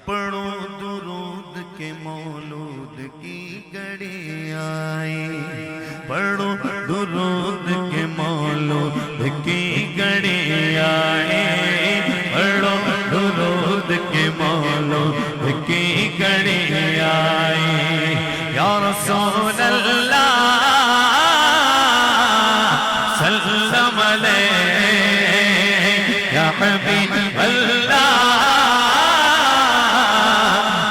پڑھو درود کے مولود کی گھڑی آئی، پڑھو درود کے مولود کی گھڑی آئی، پڑھو درود کے مولود کی گھڑی آئی۔ یا رسول اللہ سلم علیہ، یا حبیب اللہ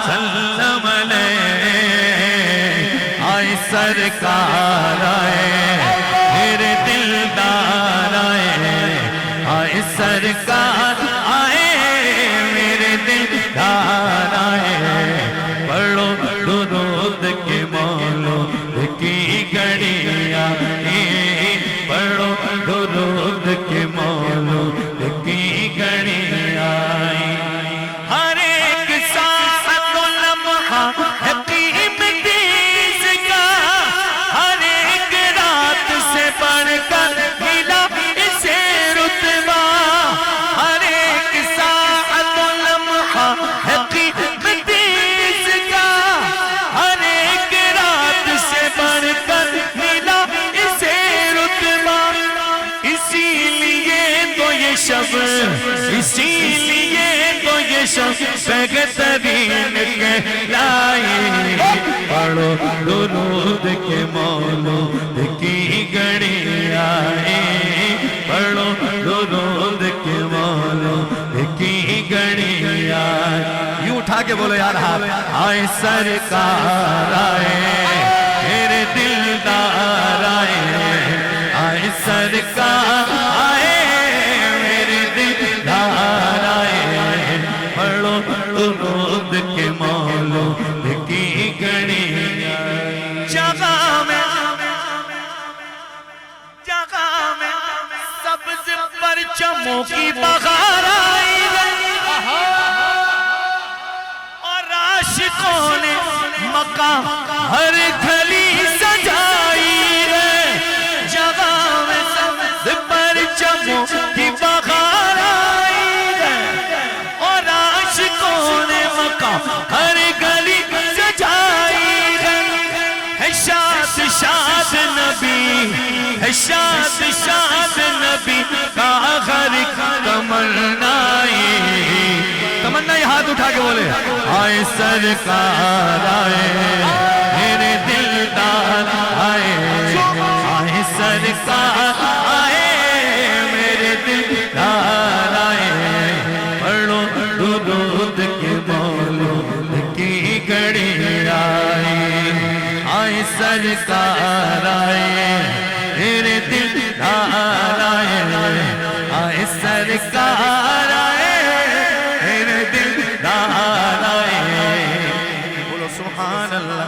سلم علیہ۔ آئے سرکار آئے میرے دلدار آئے، آئے سرکار آئے میرے دلدار آئے، پڑھو درود کے مولود کی گھڑی آئی، پڑھو درود کے مولود کی گھڑی آئی۔ ہر ایک ساعت و لمحہ ہے قیمتی اس کا، ہر ایک رات سے بڑھ کر ملا اسے رتبہ، ہر ایک ساعت و لمحہ ہے قیمتی اس کا، ہر ایک رات سے بڑھ کر ملا اسے رتبہ۔ اسی لیے تو یہ شب، اسی لیے تو یہ شب بہترین کہلائی، پڑھو درود کے مولود کی گھڑی آئی، پڑھو درود کے مولود کی گھڑی آئی۔ یوں اٹھا کے بولو یار ہاتھ، آئے سرکار آئے میرے دلدار آئے، آئے سرکار آئے میرے دلدار آئے، پڑھو درود کے مولود کی گھڑی آئی۔ جگہ میں سبز پرچموں کی بہار آئی اور عاشقوں نے مکہ ہر گلی سجائی ہے، جگہ میں سبز پرچموں کی بہار آئی ہے اور عاشقوں نے مکہ ہر گلی سجائی ہے۔ شاد شاد نبی ہے، شاد شاد نبی کا ہر تمنائی، تمنائی ہاتھ اٹھا کے بولے، آئے سرکار آئے میرے دلدار آئے، آئے سرکار آئے میرے دلدار آئے، پڑھو درود کے مولود کی گھڑی آئی، آئے سرکار آئے میرے دلدار آئے، آئے سرکار آئے میرے دلدار آئے۔ بولو سبحان اللہ۔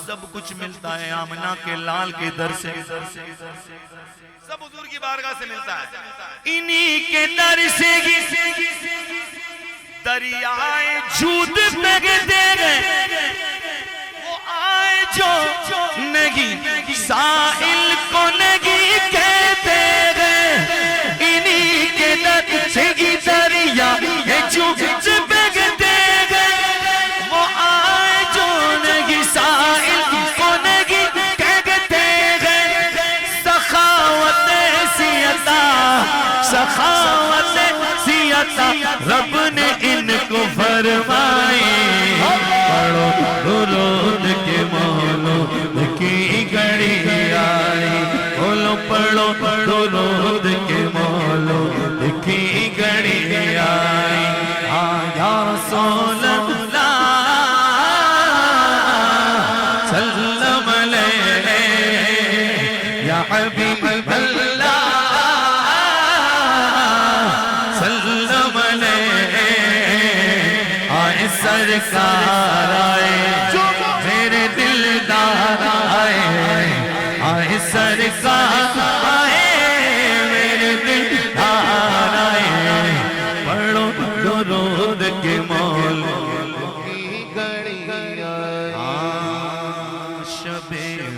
سب کچھ ملتا ہے آمنہ کے لال کے در سے، سب حضور کی بارگاہ سے ملتا ہے، انہی کے در سے دریائے جود بہتے گئے، وہ آئے جو نہیں سائل کو نہیں کہتے گئے، انہی کے در سے دریائے جود بہتے گئے، وہ آئے جو نہیں سائل کو نہیں کہتے گئے۔ سخاوت سی عطا، سخاوت سی عطا رب نے ان کو فرمائی، پڑھو درود کے مولود کی گھڑی آئی، بولو پڑھو درود کے مولود کی گھڑی آئی۔ یا رسول اللہ سلم علیہ، یا حبیب اللہ سلم علیہ، آئے سرکار آئے میرے دلدار آئے، آئے سرکار آئے میرے دلدار آئے، پڑھو درود کے مولود کی گھڑی آئی۔ شب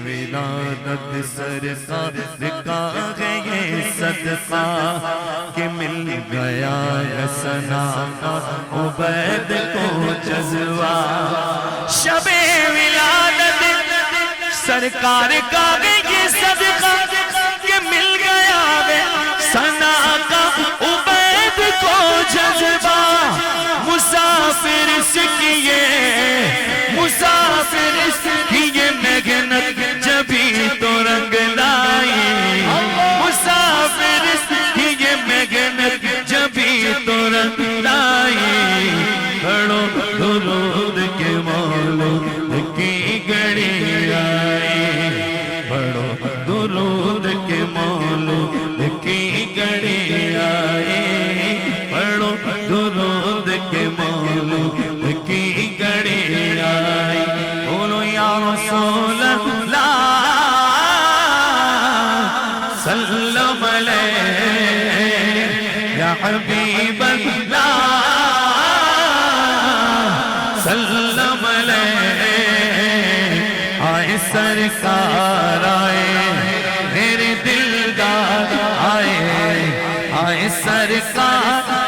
ولادت سرکار کا ہے یہ صدقہ کہ مل گیا گیا ہے ثنا کا عبید کو جذبہ شب ولادت سرکار کا یہ صدقہ کہ مل گیا ہے ثنا کا عبید کو جذبہ مسافر سے کیے مسافر سے کیے محنت جبھی تو رنگ لائی مسافر سے کیے محنت جبھی تو رنگ لائی پڑھو درود کے مولود کی گھڑی آئی پڑھو درود کے مولود کی گھڑی آئی پڑھو درود کے مولود کی گھڑی آئی بولو یا رسول اللہ سلم علیہ یا حبیب اللہ سلم علیہ آئے سرکار آئے میرے دلدار آئے آئے سرکار